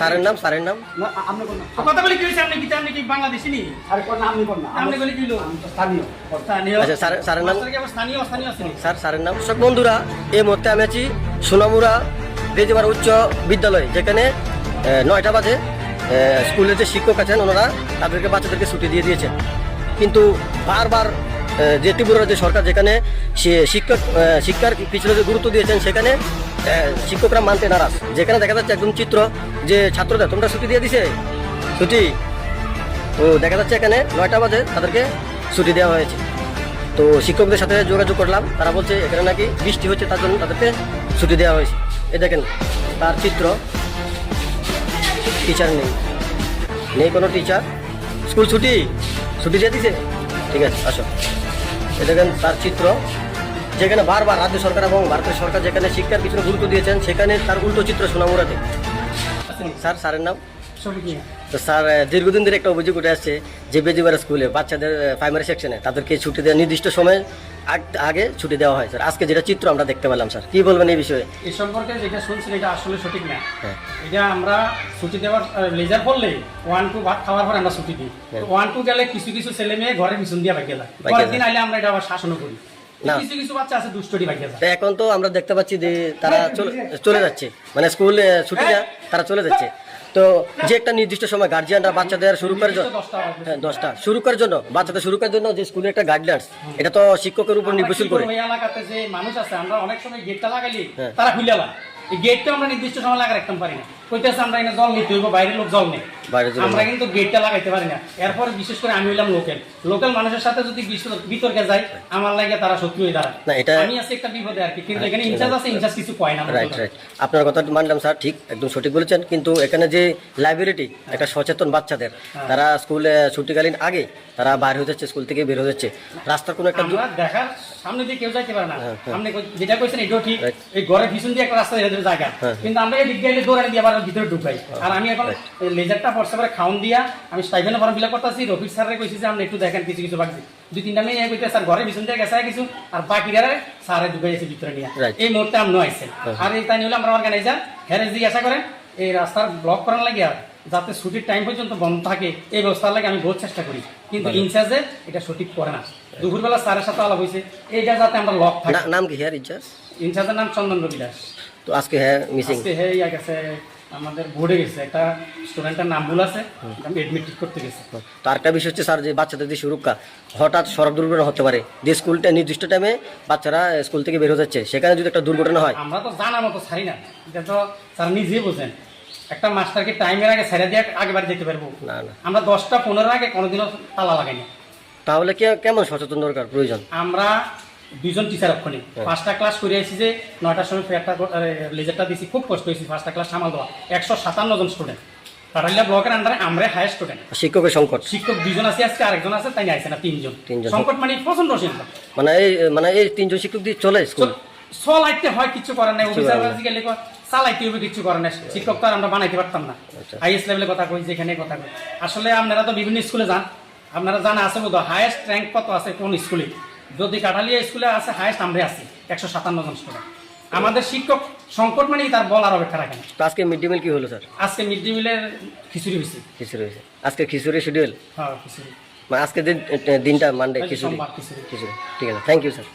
স্যারের নাম না, আপনি কোন নাম? কথা বলি কি হইছে আপনি কি বাংলাদেশী নি আরে কোন নাম আপনি কোন নাম? আপনি বলি কি হলো আমি তো স্থানীয়। স্থানীয় আচ্ছা স্যারের নাম মাস্টার কি আবার স্থানীয় আছে স্যারের নাম দর্শক বন্ধুরা, এই মুহূর্তে আমি আছি সোনামুড়া বেজেবার উচ্চ বিদ্যালয়, যেখানে 9টা বাজে স্কুলের যে শিক্ষক আছেন ওনারা তাদেরকে বাচ্চাদেরকে ছুটি দিয়ে দিয়েছেন। কিন্তু বারবার যে ত্রিপুরার যে সরকার যেখানে শিক্ষার পিছনে যে গুরুত্ব দিয়েছেন সেখানে শিক্ষকরা মানতে নারাজ। যেখানে দেখা যাচ্ছে একদম চিত্র যে ছাত্রদের তোমরা ছুটি দিয়ে দিছে ছুটি, তো দেখা যাচ্ছে এখানে 9টা বাজে তাদেরকে ছুটি দেওয়া হয়েছে। তো শিক্ষকদের সাথে যোগাযোগ করলাম, তারা বলছে এখানে নাকি বৃষ্টি হচ্ছে তার জন্য তাদেরকে ছুটি দেওয়া হয়েছে। এই দেখেন তার চিত্র, টিচার নেই কোনো টিচার, স্কুল ছুটি দিয়ে দিছে। ঠিক আছে আসো, এই দেখেন তার চিত্র, যেখানে বারবার রাজ্য সরকার এবং ভারতের সরকার যেখানে শিক্ষার পিছনে গুরুত্ব দিয়েছেন সেখানে তার উল্টো চিত্র সোনামুড়াতে। স্যারের নাম তো স্যার, দীর্ঘদিন ধরে একটা অভিযোগ উঠে আসছে যে বেজিবার স্কুলে বাচ্চাদের প্রাইমারি সেকশনে তাদেরকে ছুটি দেওয়া নির্দিষ্ট সময় আগে ছুটি দেওয়া হয়। স্যার আজকে যেটা চিত্র আমরা দেখতে পেলাম, স্যার কি বলবেন এই বিষয়ে? এই সম্পর্কে যেটা শুনছি এটা আসলে সঠিক না। এটা আমরা ছুটি দেওয়ার লেজার পড়লে 1-2 ভাত খাওয়ার পর আমরা ছুটি দিই। 1-2 গেলে কিছু ছেলে মেয়ে ঘরে পিছন দিয়ে বাইকে যায়, পরের দিন আইলে আমরা এটা আবার শাসনও করি। কিছু বাচ্চা আছে দুষ্টরি বাইকে যায়। এখন তো আমরা দেখতে পাচ্ছি যে তারা চলে যাচ্ছে, মানে স্কুল ছুটি দেওয়া তারা চলে যাচ্ছে। তো যে একটা নির্দিষ্ট সময় গার্জিয়ানরা বাচ্চাদের শুরু করার জন্য 10টা শুরু করার জন্য বাচ্চাদের শুরু করার জন্য যে স্কুলের একটা গাইডলাইন্স, এটা তো শিক্ষকের উপর নির্ভরশীল করে। এই এলাকাতে যে মানুষ আছে আমরা অনেক সময় গেটটা লাগাইলি তারা খুলে লাগায়, এই গেটটা আমরা নির্দিষ্ট সময় লাগা রাখতে পারি না। কইতেছে আমরা এখানে জল নিতে হইব, বাইরের লোক জল নেই, আমরা কিন্তু গেটটা লাগাইতে পারি না। এরপর বিশেষ করে আমি হইলাম লোকাল মানুষের সাথে যদি বিতর্কে যাই আমার লাগে তারা শত্রু হয়ে দাঁড়ায়। আমি আছি একটা বিপদে আর কি, কিন্তু এখানে ইনচার্জ আছে, ইনচার্জ কিছু কয় না। রাইট আপনার কথা মানলাম স্যার, ঠিক একদম সঠিক বলেছেন। কিন্তু এখানে যে লাইব্রেরিটি একটা সচেতন বাচ্চাদের, তারা স্কুলে ছুটিকালীন আগে তারা বাইরে হয়ে যাচ্ছে, স্কুল থেকে বের হয়ে যাচ্ছে, রাস্তার কোনো একটা দেখার সামনে দিয়ে কেউ যাইতে পারে না। আপনি যেটা কইছেন এটাও ঠিক, এই ঘরের পিছন দিয়ে একটা রাস্তা জায়গা, কিন্তু আমরা এই দিক দিয়ে দৌড়ানি দিয়ে আবার ভিতরে ঢুকাই। আর আমি এখন লেজারটা পড়ছে পরে খাওন দিয়া আমি স্টাইফেন্ড ফর্ম ফিল আপ করতেছি। রফিক স্যারের কইছি যে আপনি একটু দেখেন কিছু বাকি 2-3টা মেয়ে কইতে স্যার ঘরের পিছন দিয়ে গেছে কিছু, আর বাকিরা স্যারে ঢুকাইছে ভিতরে নিয়ে। এই মুহূর্তে আমি আইছেন আর এই তাই নিলে আমরা অর্গানাইজার হ্যারেস জিজ্ঞাসা করেন এই রাস্তার ব্লক করার লাগিয়া যাতে ছুটির টাইম পর্যন্ত বন্ধ থাকে এই ব্যবস্থার লাগে আমি বহুত চেষ্টা করি, কিন্তু ইনচার্জে এটা সঠিক করে না। দুপুরবেলা স্যারের সাথে আলাপ হয়েছে এইটা যাতে আমরা লক থাকে। নাম কি হ্যাঁ ইনচার্জ? ইনচার্জের নাম চন্দন রবি দাস। তো আজকে হ্যাঁ মিসিং, হ্যাঁ ইয়া গেছে আমাদের বোর্ডে গেছে, একটা স্টুডেন্টের নাম ভুল আছে, আমি এডমিট করতে গেছি। তো আরেকটা বিষয় হচ্ছে স্যার, যে বাচ্চাদের যে সুরক্ষা, হঠাৎ সড়ক দুর্ঘটনা হতে পারে, যে স্কুলটা নির্দিষ্ট টাইমে বাচ্চারা স্কুল থেকে বের হয়ে যাচ্ছে, সেখানে যদি একটা দুর্ঘটনা হয় আমরা তো জানার মতো ছাড়ি না, এটা তো স্যার নিজেই বোঝেন। একটা মাস্টারকে টাইমের আগে ছেড়ে দিয়ে আগে বাড়ি যেতে পারবো না? আমরা 10টা-15 আগে কোনোদিনও তালা লাগাই না। তাহলে কেমন সচেতন দরকার প্রয়োজন? আমরা 2জন টিচার ওখানে 5টা ক্লাস করে আসছি, যে 9টার সময় ফেরটা লেজারটা দিয়েছি, খুব কষ্ট হয়েছি 5টা ক্লাস সামাল দেওয়া। 157 জন স্টুডেন্ট কাটালিয়া ব্লকের আন্ডারে, আমরা হায়ার স্টুডেন্ট। শিক্ষকের সংকট, শিক্ষক 2জন আছে আজকে, আরেকজন আছে তাই আইছে না, 3জন সংকট, মানে প্রচন্ড সংকট। মানে এই 3জন শিক্ষক দিয়ে চলে স্কুল চলাইতে হয়, কিছু করার নাই। অফিসার গেলে চালাইতে হবে, কিছু করার নাই। শিক্ষক তো আর আমরা বানাইতে পারতাম না। হাইয়েস্ট লেভেলে কথা কই, যেখানে কথা কই। আসলে আপনারা তো বিভিন্ন স্কুলে যান, আপনারা জানা আছে বোধ হয় হাইয়েস্ট র্যাঙ্ক কত আছে কোন স্কুলে। যদি কাটালিয়া স্কুলে আছে হাইয়েস্ট, আমরা আছি 157 জন স্টুডেন্ট। আমাদের শিক্ষক সংকট মানে তার বলার অপেক্ষা রাখেন। আজকে মিড ডে মিল কি হলো স্যার? আজকে মিড ডে মিলের খিচুড়ি হয়েছে। আজকে খিচুড়ি শিডিউল? হ্যাঁ খিচুড়ি, মানে আজকে দিনটা মানডে খিচুড়ি। ঠিক আছে, থ্যাংক ইউ স্যার।